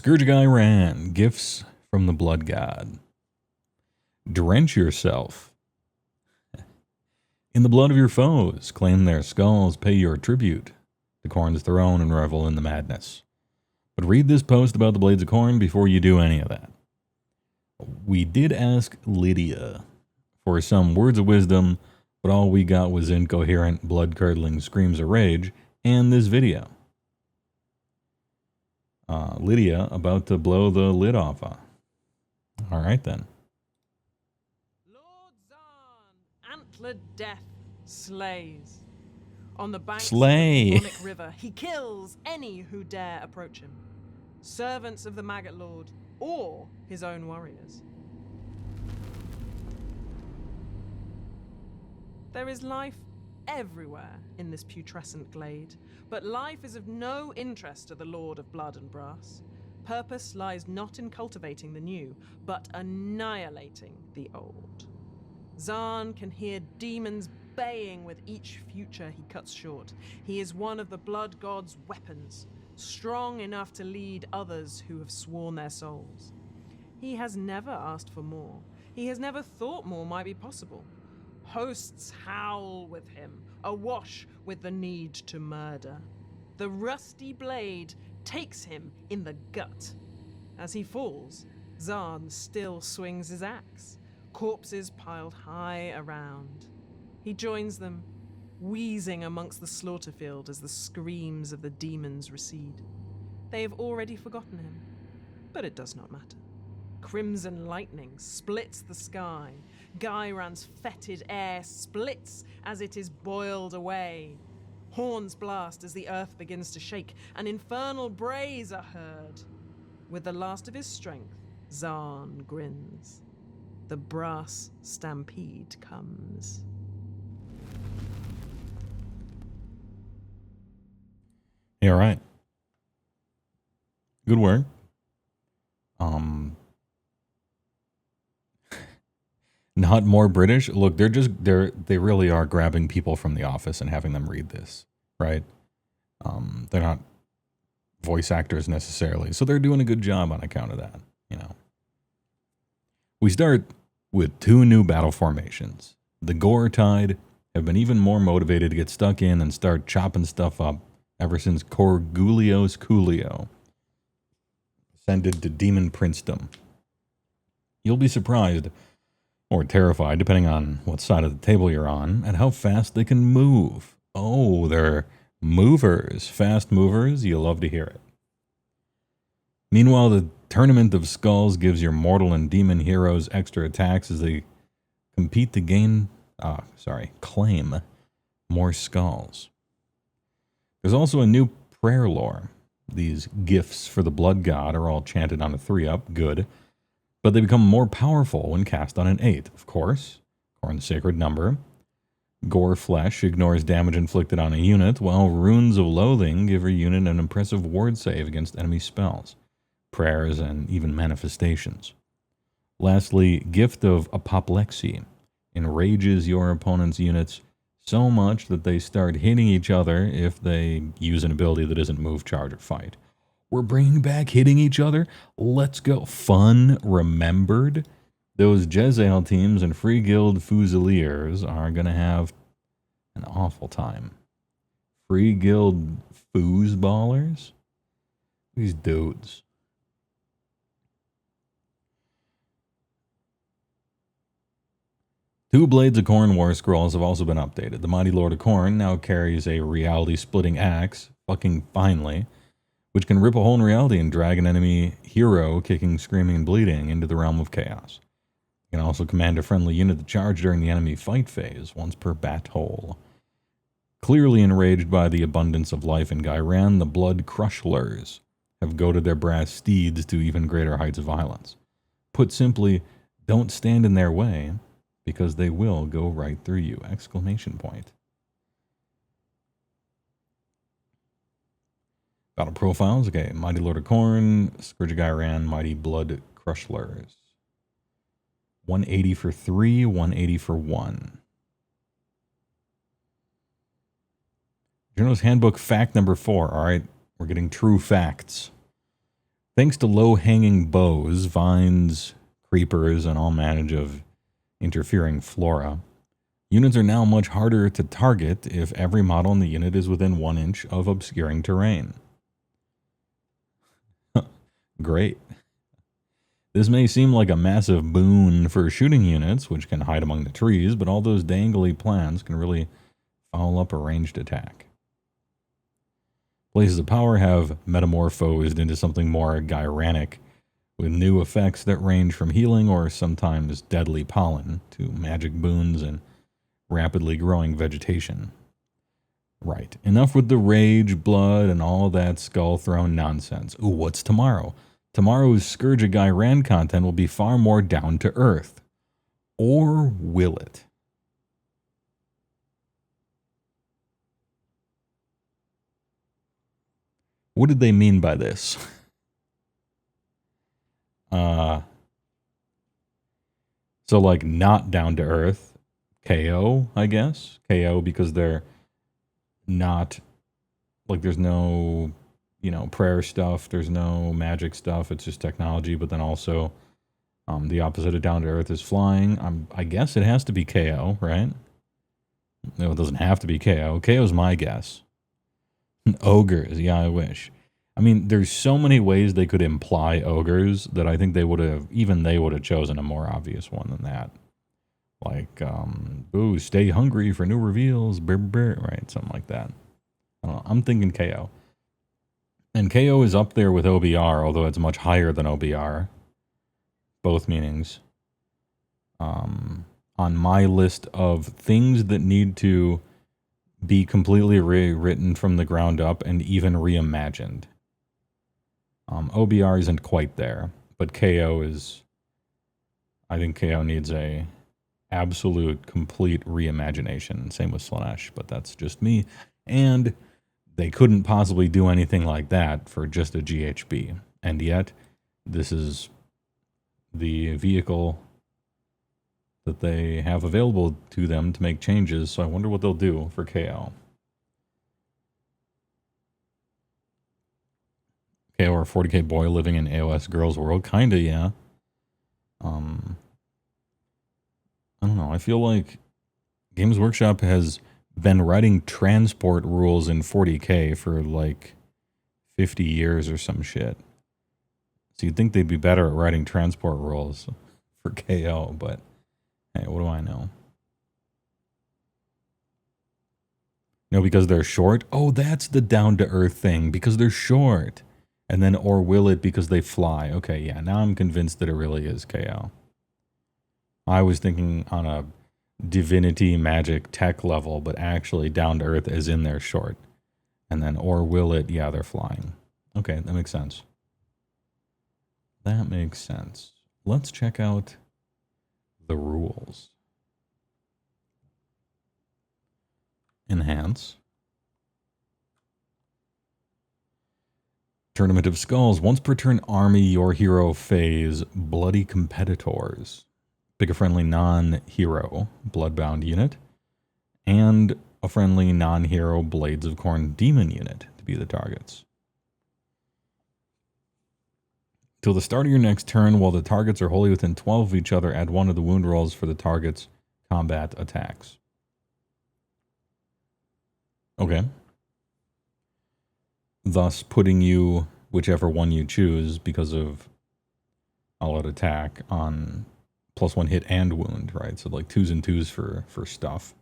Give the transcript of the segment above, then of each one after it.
Ghyran, gifts from the blood god. Drench yourself in the blood of your foes. Claim their skulls, pay your tribute to Khorne's throne, and revel in the madness. But read this post about the Blades of Khorne before you do any of that. We did ask Lydia for some words of wisdom, but all we got was incoherent, blood-curdling screams of rage and this video. Lydia about to blow the lid off. All right, then. Lord Zarn, antlered death slays. On the banks Slay. of the demonic river, he kills any who dare approach him. Servants of the Maggot Lord, or his own warriors. There is life everywhere in this putrescent glade, but life is of no interest to the Lord of Blood and Brass. Purpose lies not in cultivating the new, but annihilating the old. Zarn can hear demons baying with each future he cuts short. He is one of the blood god's weapons, strong enough to lead others who have sworn their souls. He has never asked for more. He has never thought more might be possible. Hosts howl with him, awash with the need to murder. The rusty blade takes him in the gut. As he falls, Zarn still swings his axe, corpses piled high around. He joins them, wheezing amongst the slaughter field as the screams of the demons recede. They have already forgotten him, but it does not matter. Crimson lightning splits the sky. Ghyran's fetid air splits as it is boiled away. Horns blast as the earth begins to shake, and infernal brays are heard. With the last of his strength, Zarn grins. The brass stampede comes. Yeah, all right. Good work. Not more British. Look, they really are grabbing people from the office and having them read this, right? They're not voice actors necessarily, so they're doing a good job on account of that, you know. We start with two new battle formations. The Gore Tide have been even more motivated to get stuck in and start chopping stuff up ever since Corgulio's Coolio ascended to Demon Princedom. You'll be surprised, or terrified, depending on what side of the table you're on, at how fast they can move. Oh, they're movers, fast movers. You love to hear it. Meanwhile, the Tournament of Skulls gives your mortal and demon heroes extra attacks as they compete to claim more skulls. There's also a new prayer lore. These gifts for the blood god are all chanted on a 3-up, good, but they become more powerful when cast on an 8, of course, Khorne's sacred number. Gore Flesh ignores damage inflicted on a unit, while Runes of Loathing give a unit an impressive ward save against enemy spells, prayers, and even manifestations. Lastly, Gift of Apoplexy enrages your opponent's units so much that they start hitting each other if they use an ability that isn't move, charge, or fight. We're bringing back hitting each other? Let's go. Fun remembered? Those Jezzail teams and Free Guild Fusiliers are going to have an awful time. Free Guild Foosballers? These dudes. Two Blades of Khorne War Scrolls have also been updated. The Mighty Lord of Khorne now carries a reality-splitting axe, fucking finally, which can rip a hole in reality and drag an enemy hero, kicking, screaming, and bleeding, into the realm of chaos. You can also command a friendly unit to charge during the enemy fight phase, once per bat hole. Clearly enraged by the abundance of life in Ghyran, the Blood Crushlers have goaded their brass steeds to even greater heights of violence. Put simply, don't stand in their way, because they will go right through you! Exclamation point. Battle profiles. Okay, Mighty Lord of Khorne, Scourge of Ghyran, Mighty Blood Crushlers. 180 for 3, 180 for 1. Journalist Handbook fact number 4. All right, we're getting true facts. Thanks to low-hanging bows, vines, creepers, and all manner of interfering flora, units are now much harder to target if every model in the unit is within 1 inch of obscuring terrain. Great. This may seem like a massive boon for shooting units, which can hide among the trees, but all those dangly plans can really foul up a ranged attack. Places of power have metamorphosed into something more Gyranic, with new effects that range from healing or sometimes deadly pollen to magic boons and rapidly growing vegetation. Right, enough with the rage, blood, and all that skull-thrown nonsense. Ooh, what's tomorrow? Tomorrow's Scourge of Ghyran content will be far more down-to-earth. Or will it? What did they mean by this? So like not down to earth, KO, I guess. KO because they're not, like there's no, prayer stuff, there's no magic stuff, it's just technology, but then also the opposite of down to earth is flying. I guess it has to be KO, right? No, it doesn't have to be KO. KO's my guess. Ogres, yeah, I wish. I mean, there's so many ways they could imply ogres that I think they would have chosen a more obvious one than that. Like, ooh, stay hungry for new reveals, right? Something like that. I don't know. I'm thinking KO. And KO is up there with OBR, although it's much higher than OBR. Both meanings. On my list of things that need to be completely rewritten from the ground up and even reimagined. OBR isn't quite there, but KO is. I think KO needs a absolute, complete reimagination. Same with Slanesh, but that's just me. And they couldn't possibly do anything like that for just a GHB. And yet, this is the vehicle that they have available to them to make changes. So I wonder what they'll do for KO. KO or a 40k boy living in AOS girls world? Kinda, yeah. I don't know. I feel like Games Workshop has been writing transport rules in 40k for like 50 years or some shit. So you'd think they'd be better at writing transport rules for KO, but hey, what do I know? No, because they're short? Oh, that's the down-to-earth thing, because they're short. And then, or will it because they fly? Okay, yeah, now I'm convinced that it really is KO. I was thinking on a divinity magic tech level, but actually down to earth as in they're short. And then, or will it? Yeah, they're flying. Okay, that makes sense. That makes sense. Let's check out the rules. Enhance. Tournament of Skulls. Once per turn, army your hero phase bloody competitors. Pick a friendly non-hero bloodbound unit and a friendly non-hero Blades of Khorne demon unit to be the targets. Till the start of your next turn, while the targets are wholly within 12 of each other, add one of the wound rolls for the target's combat attacks. Okay. Thus putting you, whichever one you choose, because of all-out attack, on +1 hit and wound, right? So like 2s and 2s for stuff.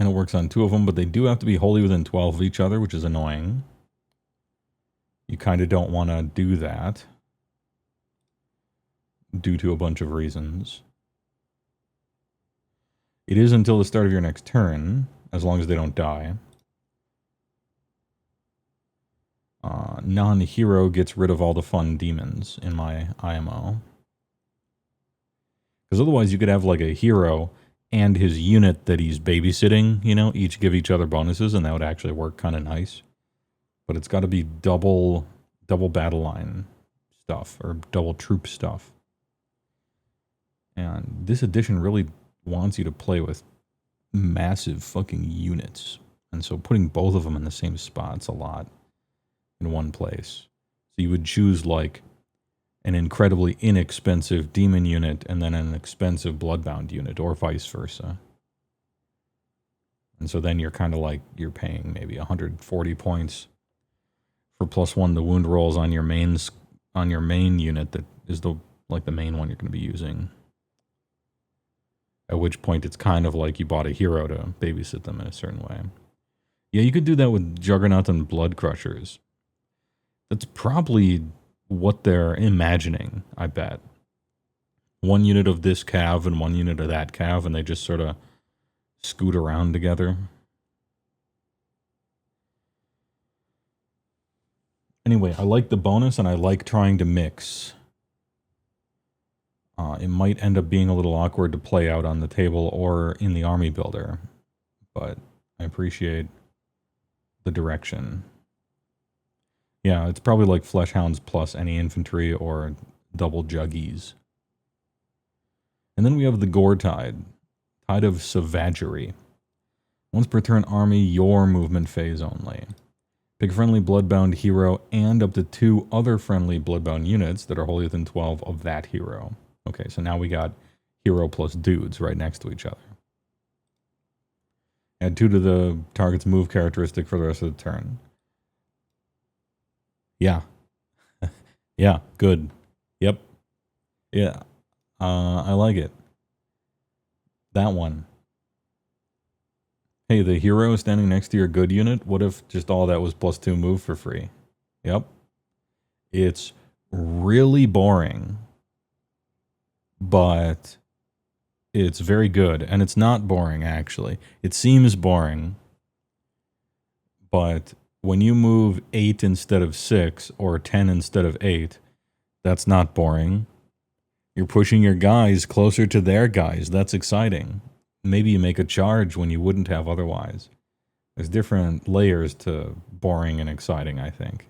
And it works on 2 of them, but they do have to be wholly within 12 of each other, which is annoying. You kind of don't want to do that due to a bunch of reasons. It is until the start of your next turn, as long as they don't die. Non-hero gets rid of all the fun demons in my IMO. Because otherwise you could have like a hero and his unit that he's babysitting, each give each other bonuses, and that would actually work kind of nice. But it's got to be double battle line stuff, or double troop stuff. And this edition really wants you to play with massive fucking units. And so putting both of them in the same spot's a lot. in one place. So you would choose like an incredibly inexpensive demon unit and then an expensive bloodbound unit, or vice versa. And so then you're kind of like, you're paying maybe 140 points for +1 to wound rolls on your main unit that is the main one you're going to be using. At which point it's kind of like you bought a hero to babysit them in a certain way. Yeah, you could do that with Juggernaut and Blood Crushers. That's probably what they're imagining, I bet. One unit of this cav and one unit of that cav, and they just sort of scoot around together. Anyway, I like the bonus, and I like trying to mix. It might end up being a little awkward to play out on the table or in the army builder, but I appreciate the direction. Yeah, it's probably like Fleshhounds plus any infantry or double juggies. And then we have the Gore Tide, Tide of Savagery. Once per turn army, your movement phase only. Pick a friendly Bloodbound hero and up to 2 other friendly Bloodbound units that are wholly within 12 of that hero. Okay, so now we got hero plus dudes right next to each other. Add 2 to the target's move characteristic for the rest of the turn. Yeah. Yeah, good. Yep. Yeah. I like it. That one. Hey, the hero standing next to your good unit, what if just all that was +2 move for free? Yep. It's really boring, but it's very good. And it's not boring, actually. It seems boring, but when you move 8 instead of 6 or 10 instead of 8, that's not boring. You're pushing your guys closer to their guys. That's exciting. Maybe you make a charge when you wouldn't have otherwise. There's different layers to boring and exciting, I think.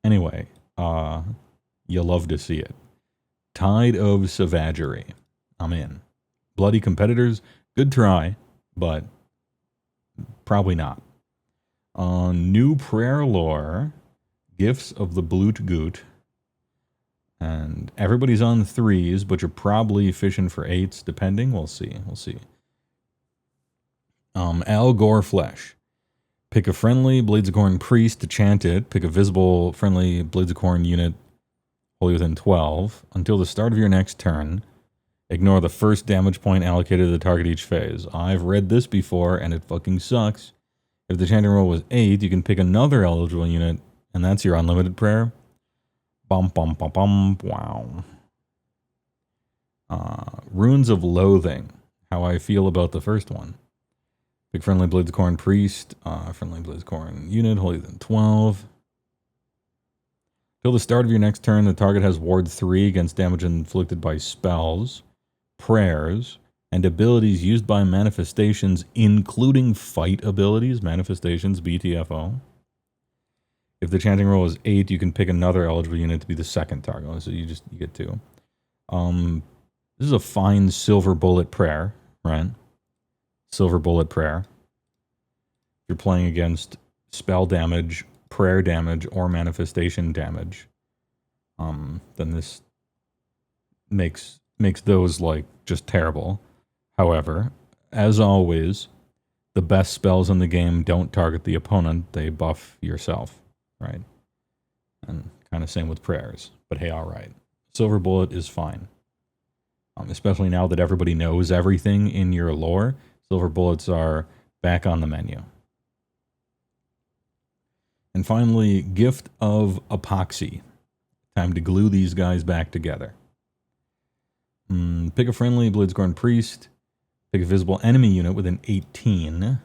Anyway, you'll love to see it. Tide of Savagery. I'm in. Bloody competitors, good try, but probably not. New prayer lore, Gifts of the Bloot Goot. And everybody's on 3s, but you're probably fishing for 8s, depending. We'll see. We'll see. Al Gore Flesh. Pick a friendly Blades of Khorne priest to chant it. Pick a visible friendly Blades of Khorne unit wholly within 12. Until the start of your next turn, ignore the first damage point allocated to the target each phase. I've read this before, and it fucking sucks. If the chanting roll was 8, you can pick another eligible unit, and that's your unlimited prayer. Bum, bum, bum, bum, wow. Runes of Loathing. How I feel about the first one. Pick friendly Blades of Khorne priest. Friendly Blades of Khorne unit, wholly within 12. Till the start of your next turn, the target has ward 3 against damage inflicted by spells, prayers, and abilities used by manifestations, including fight abilities, manifestations, BTFO. If the chanting roll is 8, you can pick another eligible unit to be the second target. So you get 2. This is a fine silver bullet prayer, right? Silver bullet prayer. If you're playing against spell damage, prayer damage, or manifestation damage, then this makes those like just terrible. However, as always, the best spells in the game don't target the opponent; they buff yourself. Right? And kind of same with prayers. But hey, all right. Silver Bullet is fine. Especially now that everybody knows everything in your lore, Silver Bullets are back on the menu. And finally, Gift of Epoxy. Time to glue these guys back together. Pick a friendly Blades of Khorne priest. Pick a visible enemy unit within 18.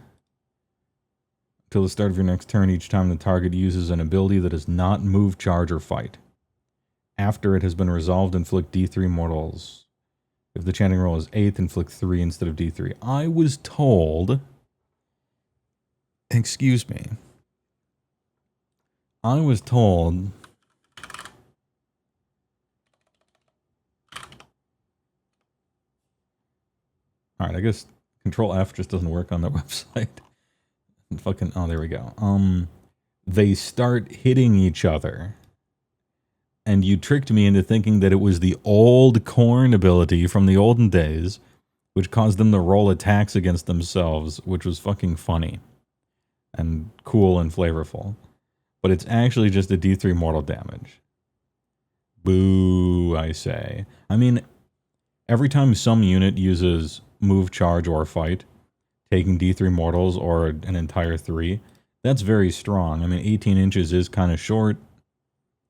Until the start of your next turn, each time the target uses an ability that is not move, charge, or fight. After it has been resolved, inflict D3 mortals. If the chanting roll is 8th, inflict 3 instead of D3. I was told... Excuse me. I was told... Alright, I guess Control F just doesn't work on their website. Fucking, oh, there we go. they start hitting each other. And you tricked me into thinking that it was the old Khorne ability from the olden days, which caused them to roll attacks against themselves, which was fucking funny and cool and flavorful. But it's actually just a D3 mortal damage. Boo, I say. I mean, every time some unit uses move, charge, or fight, taking D3 mortals or an entire 3, that's very strong. I mean, 18 inches is kind of short,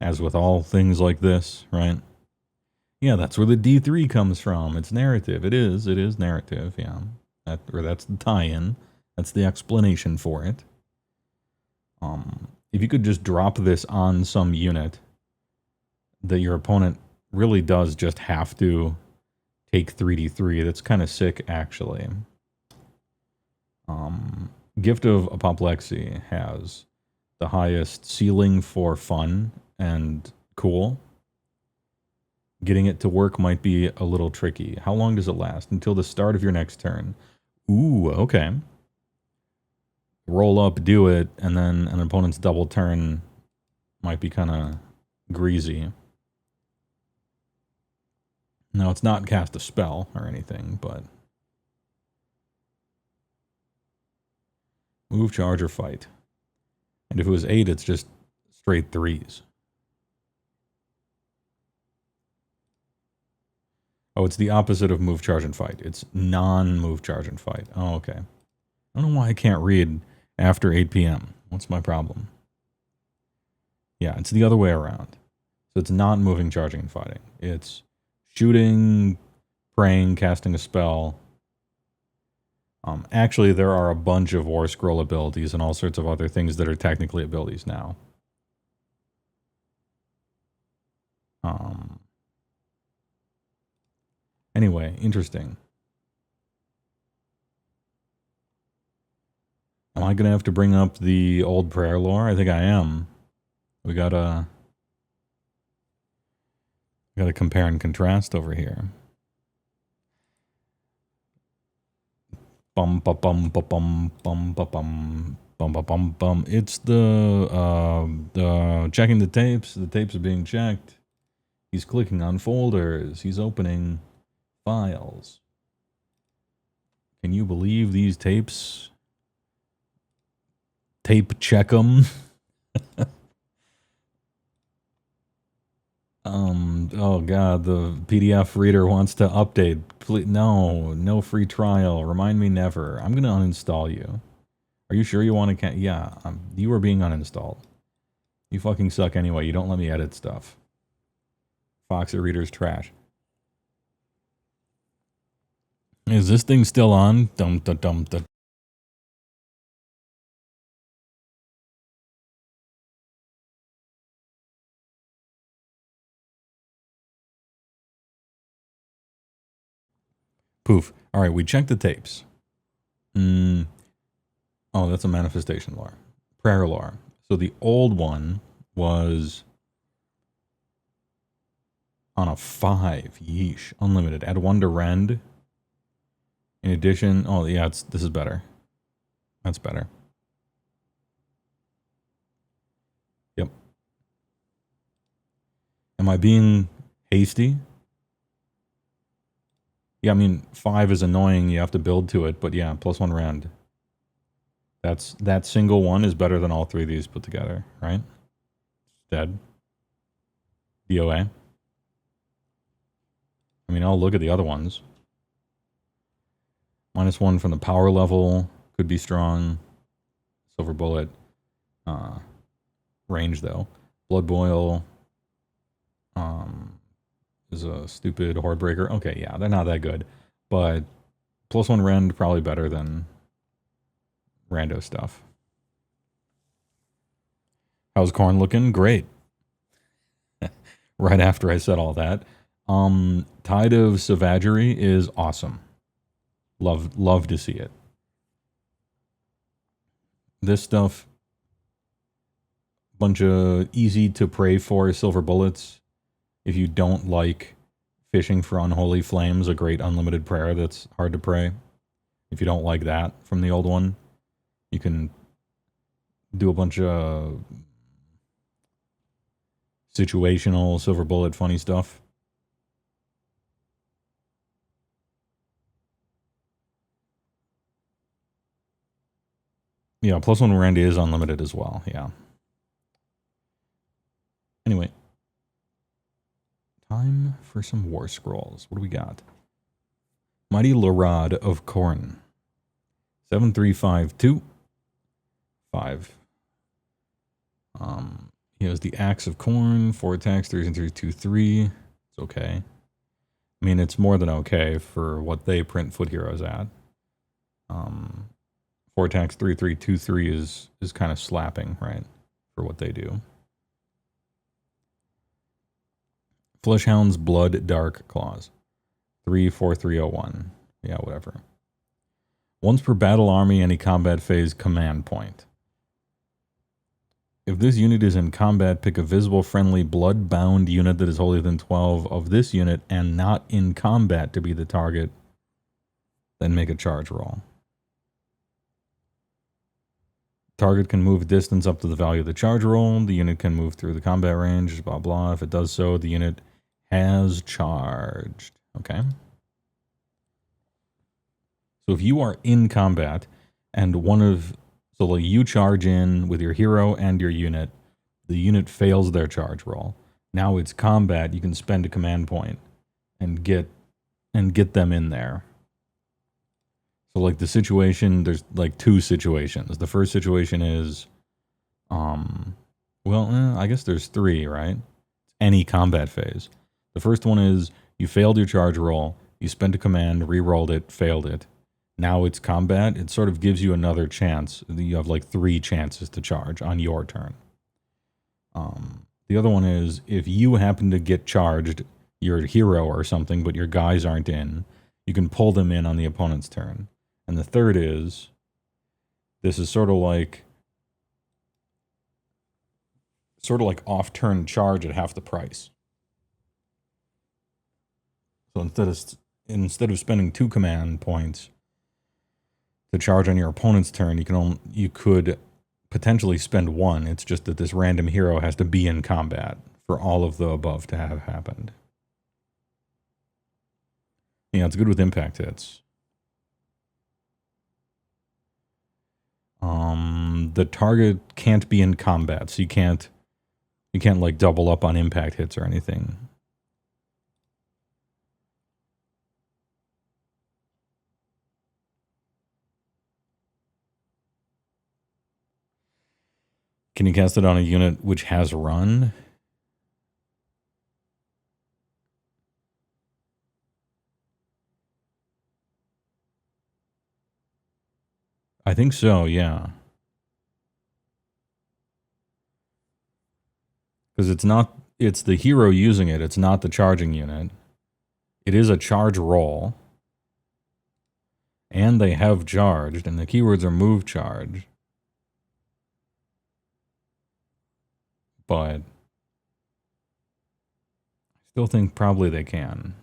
as with all things like this, right? Yeah, that's where the D3 comes from. It's narrative. It is narrative, yeah. That's the tie-in. That's the explanation for it. If you could just drop this on some unit that your opponent really does just have to take 3d3, that's kind of sick, actually. Gift of Apoplexy has the highest ceiling for fun and cool. Getting it to work might be a little tricky. How long does it last? Until the start of your next turn. Ooh, okay. Roll up, do it, and then an opponent's double turn might be kind of greasy. Now, it's not cast a spell or anything, but... Move, charge, or fight. And if it was 8, it's just straight 3s. Oh, it's the opposite of move, charge, and fight. It's non-move, charge, and fight. Oh, okay. I don't know why I can't read after 8 p.m. What's my problem? Yeah, it's the other way around. So it's not moving, charging, and fighting. It's shooting, praying, casting a spell. Actually, there are a bunch of War Scroll abilities and all sorts of other things that are technically abilities now. Anyway, interesting. Am I going to have to bring up the old prayer lore? I think I am. We gotta compare and contrast over here. Bum bum bum bum bum bum bum bum bum bum bum. It's the checking the tapes. The tapes are being checked. He's clicking on folders. He's opening files. Can you believe these tapes? Tape check them. Oh god, the PDF reader wants to update. Please, no free trial. Remind me never. I'm gonna uninstall you. Are you sure you want to? Yeah, you are being uninstalled. You fucking suck anyway. You don't let me edit stuff. Foxer reader's trash. Is this thing still on? Dum dum dum dum. Poof. All right, we checked the tapes. Oh, that's a manifestation lore. Prayer lore. So the old one was on a 5. Yeesh. Unlimited. Add 1 to rend. In addition, oh yeah, this is better. That's better. Yep. Am I being hasty? Yeah, I mean, 5 is annoying. You have to build to it, but yeah, +1 rend. That single one is better than all 3 of these put together, right? It's dead. DOA. I mean, I'll look at the other ones. -1 from the power level could be strong. Silver bullet. Range though. Blood boil. Is a stupid horde breaker. Okay, yeah, they're not that good, but +1 rend probably better than rando stuff. How's Khorne looking? Great. Right after I said all that. Tide of Savagery is awesome. Love to see it. This stuff, bunch of easy to pray for silver bullets. If you don't like fishing for unholy flames, a great unlimited prayer that's hard to pray. If you don't like that from the old one, you can do a bunch of situational silver bullet funny stuff. Yeah, +1 Randy is unlimited as well. Yeah. Anyway, time for some war scrolls. What do we got? Mighty Lorad of Khorne. 7352. 5. He has the Axe of Khorne, 4 attacks, 3 and 3, 2, 3. It's okay. I mean, it's more than okay for what they print foot heroes at. 4 attacks, 3, 3, 2, 3 is kind of slapping, right? For what they do. Fleshhound's Blood Dark Claws. 3, 4, 3, 0, 1. Yeah, whatever. Once per battle army, any combat phase command point. If this unit is in combat, pick a visible, friendly, blood-bound unit that is wholly within 12 of this unit and not in combat to be the target. Then make a charge roll. Target can move distance up to the value of the charge roll. The unit can move through the combat range, blah, blah. If it does so, the unit has charged. Okay. So if you are in combat and so like you charge in with your hero and your unit, the unit fails their charge roll. Now it's combat, you can spend a command point and get them in there. So like the situation, there's like 2 situations. The first situation is, I guess there's 3, right? Any combat phase. The first one is you failed your charge roll, you spent a command, re-rolled it, failed it. Now it's combat. It sort of gives you another chance. You have like 3 chances to charge on your turn. The other one is if you happen to get charged, your hero or something, but your guys aren't in, you can pull them in on the opponent's turn. And the third is, this is sort of like off-turn charge at half the price. So instead of spending 2 command points to charge on your opponent's turn, you could potentially spend 1. It's just that this random hero has to be in combat for all of the above to have happened. Yeah, it's good with impact hits. The target can't be in combat, so you can't like double up on impact hits or anything. Can you cast it on a unit which has run? I think so, yeah. Because it's the hero using it, it's not the charging unit. It is a charge roll. And they have charged, and the keywords are move charge. But I still think probably they can.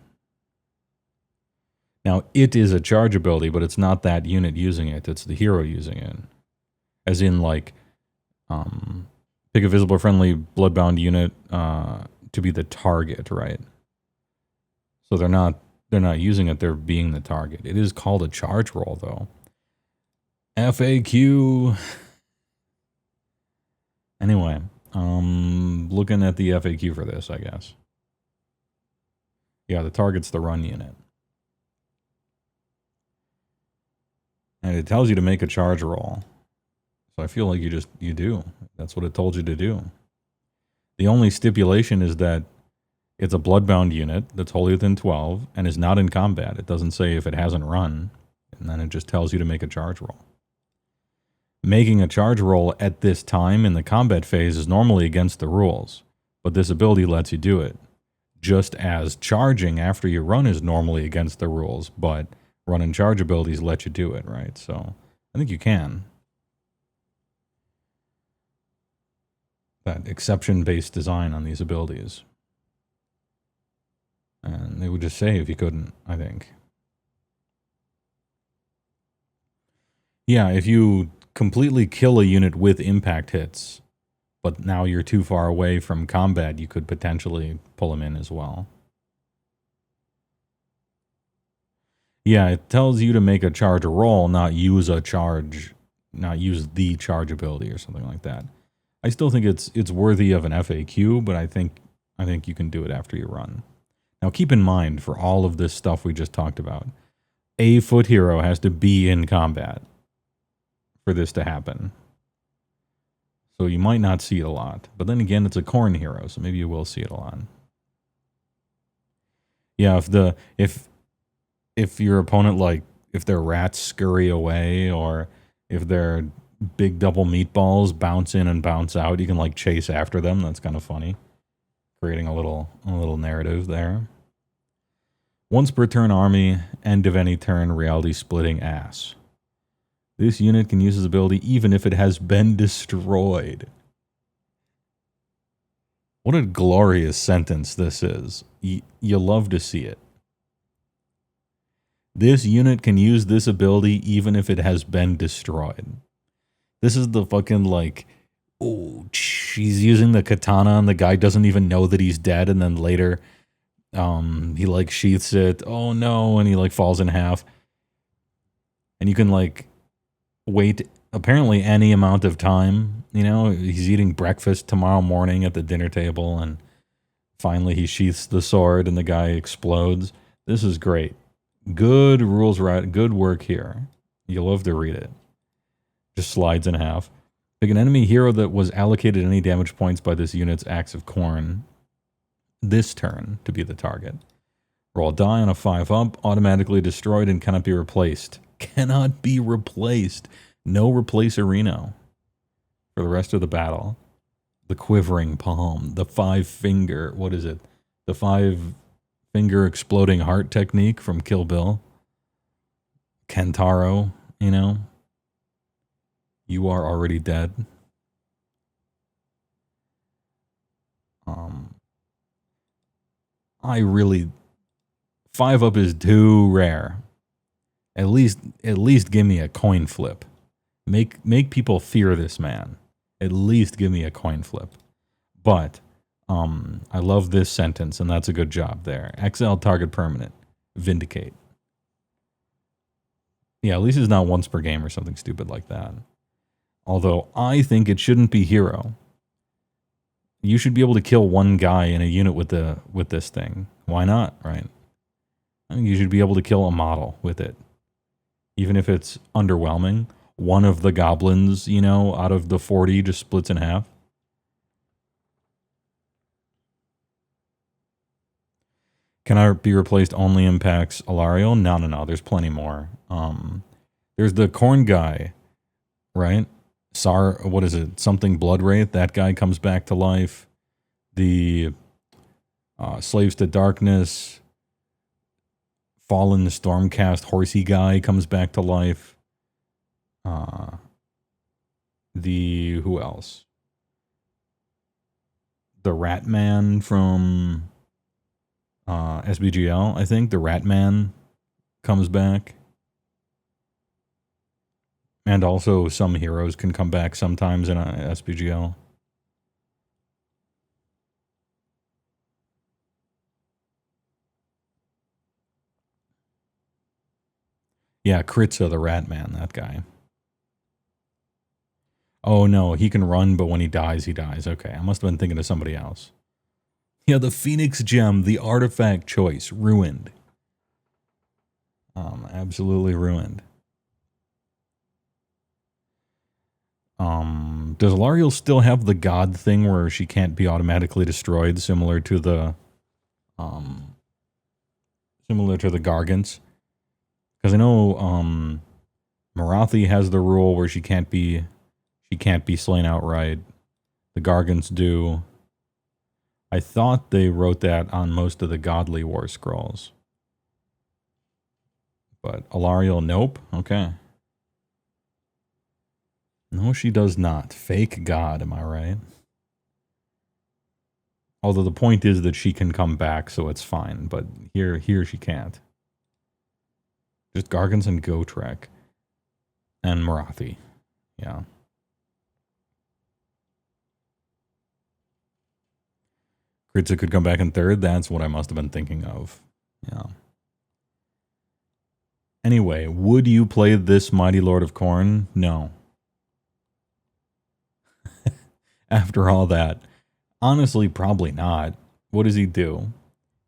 Now, it is a charge ability, but it's not that unit using it. It's the hero using it. As in, like, pick a visible friendly bloodbound unit to be the target, right? So they're not using it, they're being the target. It is called a charge roll, though. FAQ. Anyway, looking at the FAQ for this, I guess. Yeah, the target's the run unit. And it tells you to make a charge roll. So I feel like you do. That's what it told you to do. The only stipulation is that it's a bloodbound unit that's wholly within 12 and is not in combat. It doesn't say if it hasn't run, and then it just tells you to make a charge roll. Making a charge roll at this time in the combat phase is normally against the rules, but this ability lets you do it. Just as charging after you run is normally against the rules, but run and charge abilities let you do it, right? So I think you can. That exception-based design on these abilities. And they would just say if you couldn't, I think. Yeah, if you completely kill a unit with impact hits, but now you're too far away from combat, you could potentially pull him in as well. Yeah, it tells you to make a charge roll, not use a charge, not use the charge ability or something like that. I still think it's worthy of an FAQ, but I think you can do it after you run. Now keep in mind, for all of this stuff we just talked about, a foot hero has to be in combat for this to happen. So you might not see it a lot. But then again, it's a Khorne hero, so maybe you will see it a lot. Yeah, if your opponent, like, if their rats scurry away, or if their big double meatballs bounce in and bounce out, you can, like, chase after them. That's kind of funny. Creating a little narrative there. Once per turn army, end of any turn, reality splitting ass. This unit can use his ability even if it has been destroyed. What a glorious sentence this is. You love to see it. This unit can use this ability even if it has been destroyed. This is the fucking, like, oh, she's using the katana and the guy doesn't even know that he's dead, and then later he, like, sheaths it. Oh no, and he, like, falls in half. And you can, like, wait apparently any amount of time. You know, he's eating breakfast tomorrow morning at the dinner table, and finally he sheaths the sword and the guy explodes. This is great. Good rules, right? Good work here. You'll love to read it. Just slides in half. Pick an enemy hero that was allocated any damage points by this unit's Axe of Khorne this turn to be the target. Roll a die on a 5-up, automatically destroyed and cannot be replaced. Cannot be replaced. No replace-a-reno for the rest of the battle. The quivering palm, the 5-finger, what is it? The 5-finger exploding heart technique from Kill Bill. Kentaro, you know? You are already dead. I really... 5-up is too rare. At least give me a coin flip. Make people fear this man. At least give me a coin flip. But I love this sentence, and that's a good job there. XL target permanent. Vindicate. Yeah, at least it's not once per game or something stupid like that. Although I think it shouldn't be hero. You should be able to kill one guy in a unit with this thing. Why not, right? I think you should be able to kill a model with it. Even if it's underwhelming. One of the goblins, you know, out of the 40 just splits in half. Can I be replaced only impacts Alariel? No. There's plenty more. There's the Khorne guy, right? What is it? Something Blood Wraith. That guy comes back to life. The Slaves to Darkness, Fallen Stormcast Horsey guy comes back to life. Who else? The Rat Man from SBGL, I think. The Rat Man comes back. And also some heroes can come back sometimes in SBGL. Yeah, Kritza, the Rat Man, that guy. Oh no, he can run, but when he dies, he dies. Okay, I must have been thinking of somebody else. Yeah, the Phoenix Gem, the artifact choice, ruined. Absolutely ruined. Does Alariel still have the god thing where she can't be automatically destroyed, similar to the Gargants? Because I know Marathi has the rule where she can't be slain outright. The Gargants do. I thought they wrote that on most of the godly war scrolls. But Alariel, nope. Okay. No, she does not. Fake god, am I right? Although the point is that she can come back, so it's fine. But here she can't. Just Gargants and Gotrek. And Marathi. Yeah. Kritza could come back in third. That's what I must have been thinking of. Yeah. Anyway, would you play this Mighty Lord of Khorne? No. After all that, honestly, probably not. What does he do?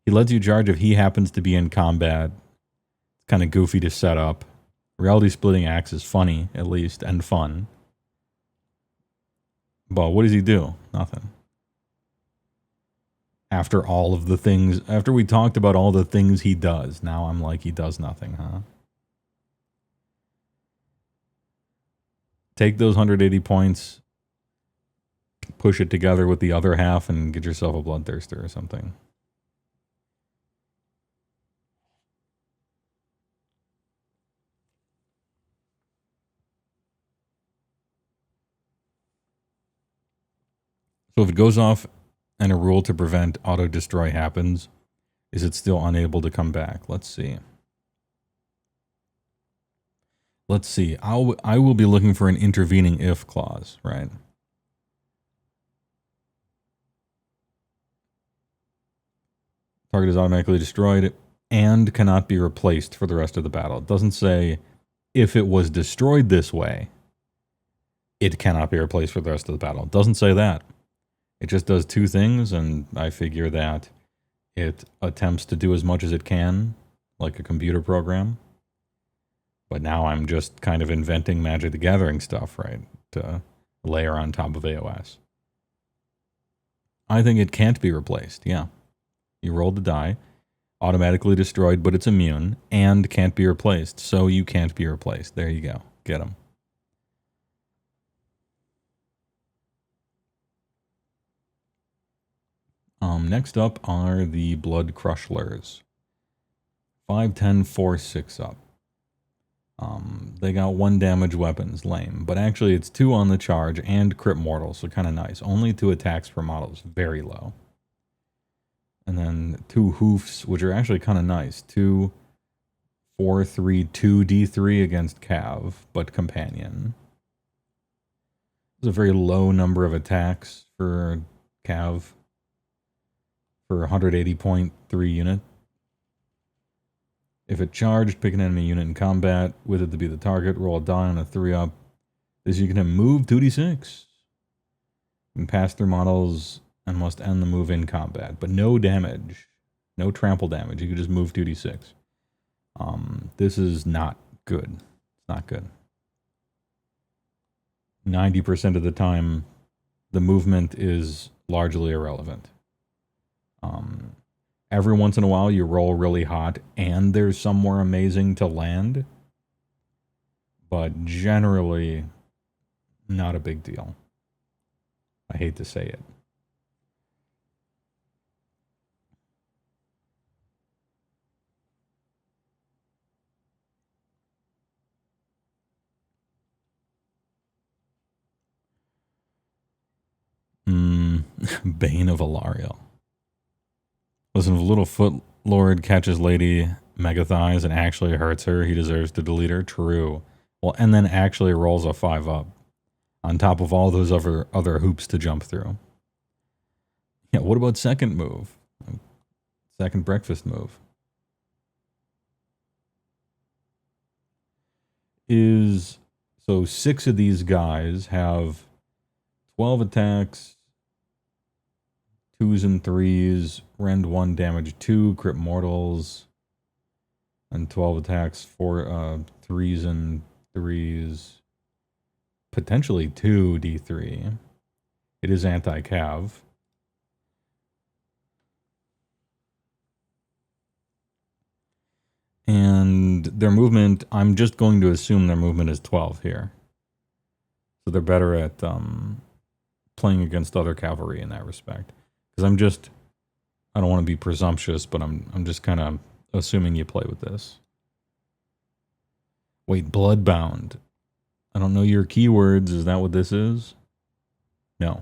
He lets you charge if he happens to be in combat. It's kind of goofy to set up. Reality splitting axe is funny, at least, and fun. But what does he do? Nothing. After all of the things, after we talked about all the things he does, now I'm like, he does nothing, huh? Take those 180 points, push it together with the other half, and get yourself a Bloodthirster or something. So if it goes off and a rule to prevent auto-destroy happens, is it still unable to come back? Let's see. Let's see. I will be looking for an intervening if clause, right? Target is automatically destroyed and cannot be replaced for the rest of the battle. It doesn't say if it was destroyed this way, it cannot be replaced for the rest of the battle. It doesn't say that. It just does two things, and I figure that it attempts to do as much as it can, like a computer program. But now I'm just kind of inventing Magic the Gathering stuff, right? To layer on top of AOS. I think it can't be replaced, yeah. You roll the die, automatically destroyed, but it's immune, and can't be replaced. So you can't be replaced. There you go. Get them. Next up are the Blood Crushlers. 5, 10, 4, 6 up. They got 1 damage weapons, lame. But actually it's 2 on the charge and crit mortal, so kind of nice. Only 2 attacks per model is very low. And then 2 hoofs, which are actually kind of nice. 2, 4, 3, 2 D3 against Cav, but companion. It's a very low number of attacks for Cav for 180.3 unit. If it charged, pick an enemy unit in combat with it to be the target, roll a die on a 3-up. This you can move 2d6. You can pass through models and must end the move in combat, but no damage. No trample damage. You can just move 2d6. This is not good. It's not good. 90% of the time, the movement is largely irrelevant. Every once in a while, you roll really hot, and there's somewhere amazing to land. But generally, not a big deal. I hate to say it. Bane of Alariel. Listen, if Little Foot Lord catches Lady Megathighs and actually hurts her, he deserves to delete her. True. Well, and then actually rolls a 5-up on top of all those other hoops to jump through. Yeah, what about second move? Second breakfast move. So 6 of these guys have 12 attacks, 2s and 3s, rend 1, damage 2, crit mortals, and 12 attacks, 4 3s and 3s, potentially 2 D3. It is anti-cav. And their movement, I'm just going to assume their movement is 12 here. So they're better at playing against other cavalry in that respect. Because I don't want to be presumptuous, but I'm just kind of assuming you play with this. Wait, Bloodbound. I don't know your keywords. Is that what this is? No.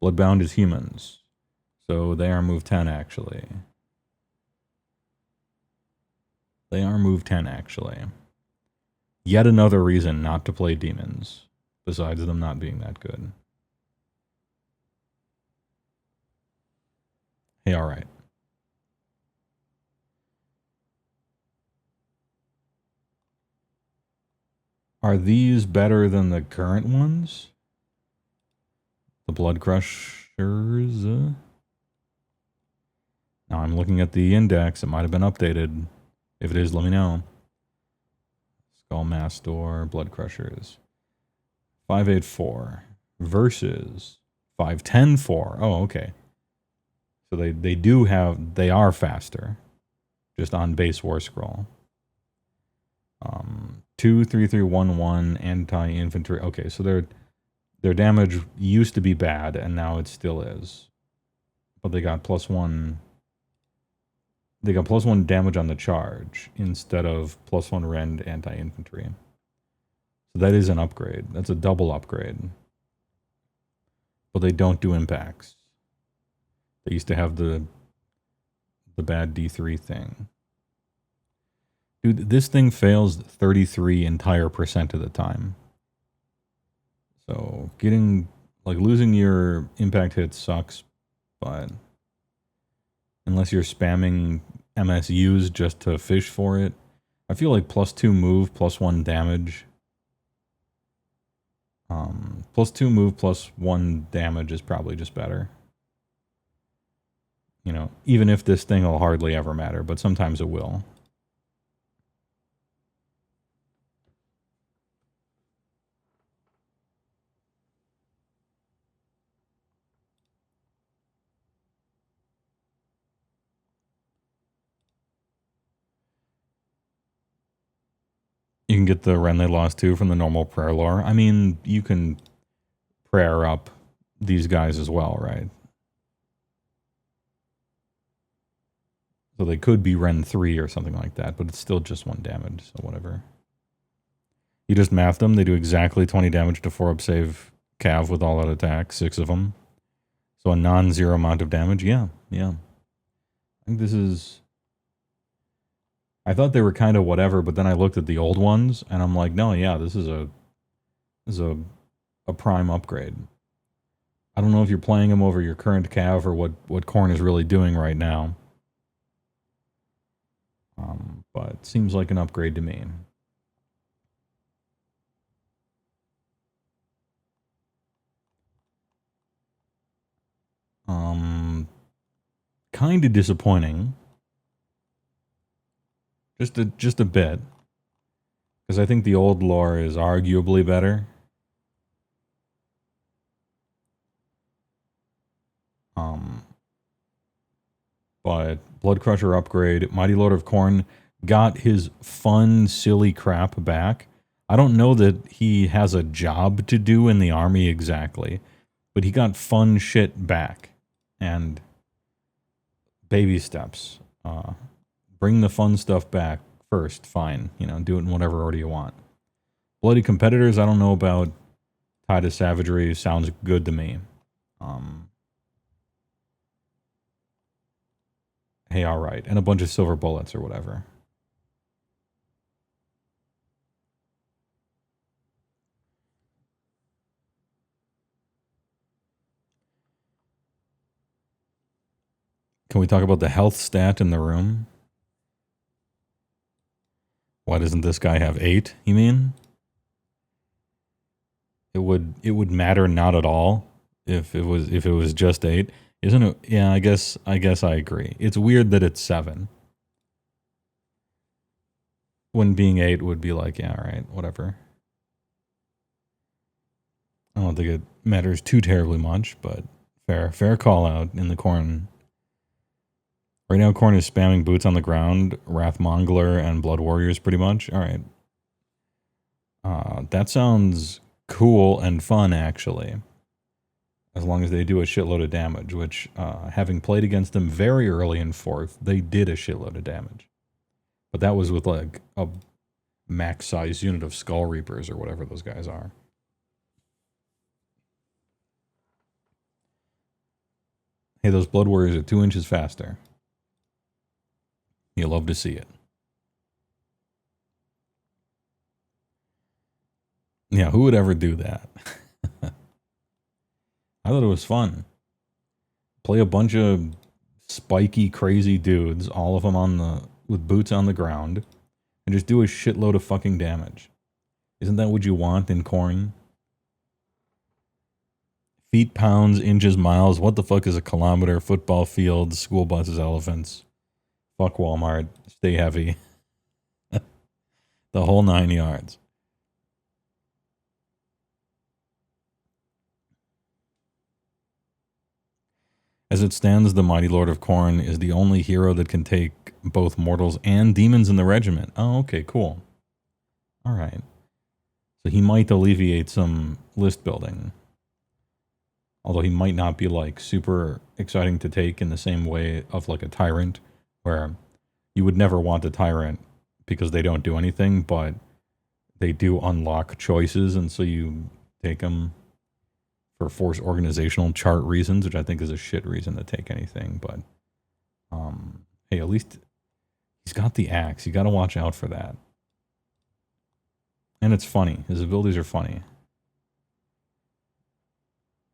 Bloodbound is humans. So they are move 10, actually. They are move 10, actually. Yet another reason not to play demons. besides them not being that good. Hey, all right. Are these better than the current ones? The Blood Crushers? Now I'm looking at the index. It might have been updated. If it is, let me know. Skull Mastor, Blood Crushers. 584 versus 5104. Oh, okay. So they are faster. Just on base War Scroll. 23311 anti-infantry. Okay, so their damage used to be bad and now it still is. But they got +1. They got +1 damage on the charge instead of +1 rend anti-infantry. So that is an upgrade. That's a double upgrade. But they don't do impacts. They used to have the bad D3 thing. Dude, this thing fails 33 entire percent of the time. So losing your impact hit sucks, but unless you're spamming MSUs just to fish for it, I feel like +2 move, +1 damage. +2 move, +1 damage is probably just better. You know, even if this thing will hardly ever matter, but sometimes it will. You can get the Ren they lost too from the normal prayer lore. I mean, you can prayer up these guys as well, right? So they could be Ren 3 or something like that, but it's still just 1 damage, so whatever. You just math them. They do exactly 20 damage to 4-up save Cav with all out attack, 6 of them. So a non-zero amount of damage. Yeah. I think this is... I thought they were kind of whatever, but then I looked at the old ones, and I'm like, no, yeah, this is a prime upgrade. I don't know if you're playing them over your current Cav or what Khorne is really doing right now. But it seems like an upgrade to me. Kind of disappointing. Just a bit. Because I think the old lore is arguably better. But Blood Crusher upgrade, Mighty Lord of Khorne got his fun, silly crap back. I don't know that he has a job to do in the army exactly, but he got fun shit back. And baby steps. Bring the fun stuff back first, fine. You know, do it in whatever order you want. Bloody Competitors, I don't know about. Tide of Savagery sounds good to me. Hey, all right. And a bunch of silver bullets or whatever. Can we talk about the health stat in the room? Why doesn't this guy have 8, you mean? It would matter not at all if it was just 8. Isn't it? Yeah, I guess I agree. It's weird that it's 7. When being 8 would be like, yeah, all right, whatever. I don't think it matters too terribly much, but fair call out in the Khorne. Right now, Khorne is spamming boots on the ground, Wrathmongler, and Blood Warriors pretty much. All right. That sounds cool and fun, actually. As long as they do a shitload of damage, which, having played against them very early in 4th, they did a shitload of damage. But that was with, like, a max-size unit of Skull Reapers or whatever those guys are. Hey, those Blood Warriors are 2 inches faster. You love to see it. Yeah, who would ever do that? I thought it was fun. Play a bunch of spiky, crazy dudes, all of them with boots on the ground, and just do a shitload of fucking damage. Isn't that what you want in Khorne? Feet, pounds, inches, miles. What the fuck is a kilometer? Football fields, school buses, elephants. Fuck Walmart. Stay heavy. The whole 9 yards. As it stands, the mighty Lord of Khorne is the only hero that can take both mortals and demons in the regiment. Oh, okay, cool. All right. So he might alleviate some list building. Although he might not be like super exciting to take in the same way of like a tyrant, where you would never want a tyrant because they don't do anything, but they do unlock choices, and so you take them for force organizational chart reasons, which I think is a shit reason to take anything. But hey, at least he's got the axe. You got to watch out for that. And it's funny. His abilities are funny.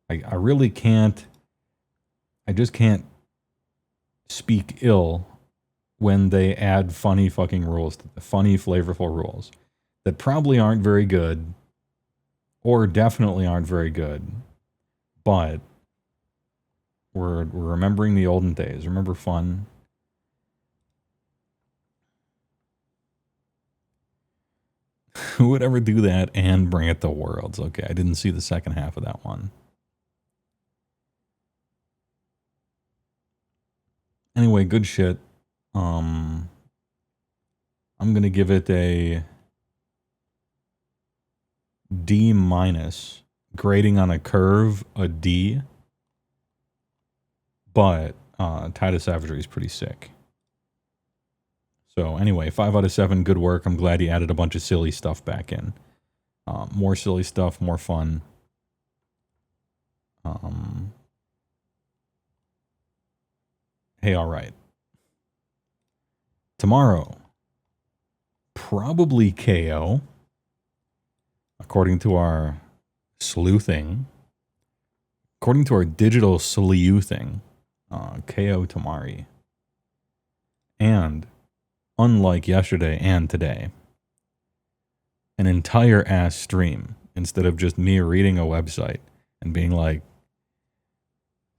I really can't. I just can't speak ill when they add funny fucking rules, funny, flavorful rules that probably aren't very good, or definitely aren't very good. But we're remembering the olden days. Remember fun? Who would ever do that and bring it to Worlds? Okay, I didn't see the second half of that one. Anyway, good shit. I'm gonna give it a D minus. Grading on a curve, a D. But Tide of Savagery is pretty sick. So anyway, 5 out of 7, good work. I'm glad he added a bunch of silly stuff back in. More silly stuff, more fun. Hey, all right. Tomorrow, probably KO, according to our sleuthing. According to our digital sleuthing, KO Tamari. And unlike yesterday and today, an entire ass stream instead of just me reading a website and being like,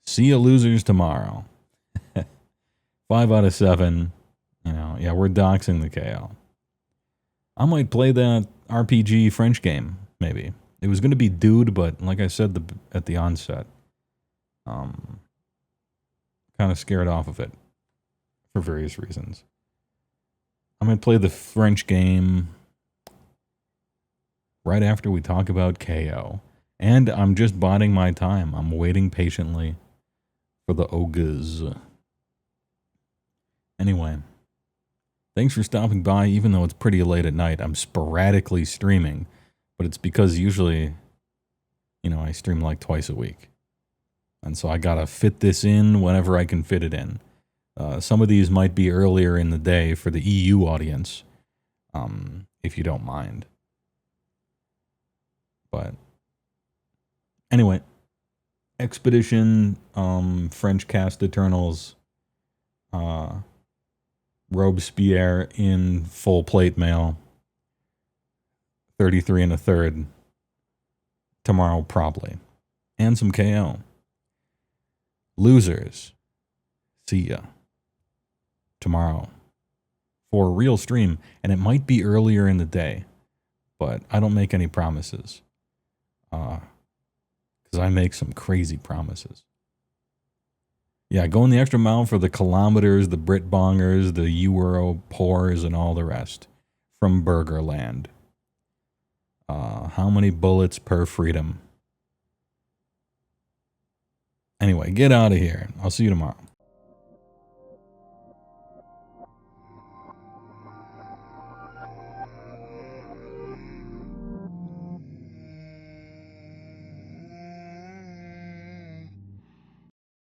see you losers tomorrow. 5 out of 7. You know, yeah, we're doxing the KO. I might play that RPG French game, maybe. It was going to be Dude, but like I said at the onset, kind of scared off of it for various reasons. I'm going to play the French game right after we talk about KO. And I'm just biding my time. I'm waiting patiently for the ogres. Anyway, thanks for stopping by, even though it's pretty late at night. I'm sporadically streaming, but it's because usually, you know, I stream like twice a week. And so I gotta fit this in whenever I can fit it in. Some of these might be earlier in the day for the EU audience, if you don't mind. But anyway, Expedition, French Cast Eternals, Robespierre in full plate mail, 33 and a third, tomorrow probably, and some KO. Losers, see ya tomorrow for a real stream, and it might be earlier in the day, but I don't make any promises, because I make some crazy promises. Yeah, going the extra mile for the kilometers, the Brit bongers, the Euro pours, and all the rest from Burgerland. How many bullets per freedom? Anyway, get out of here. I'll see you tomorrow.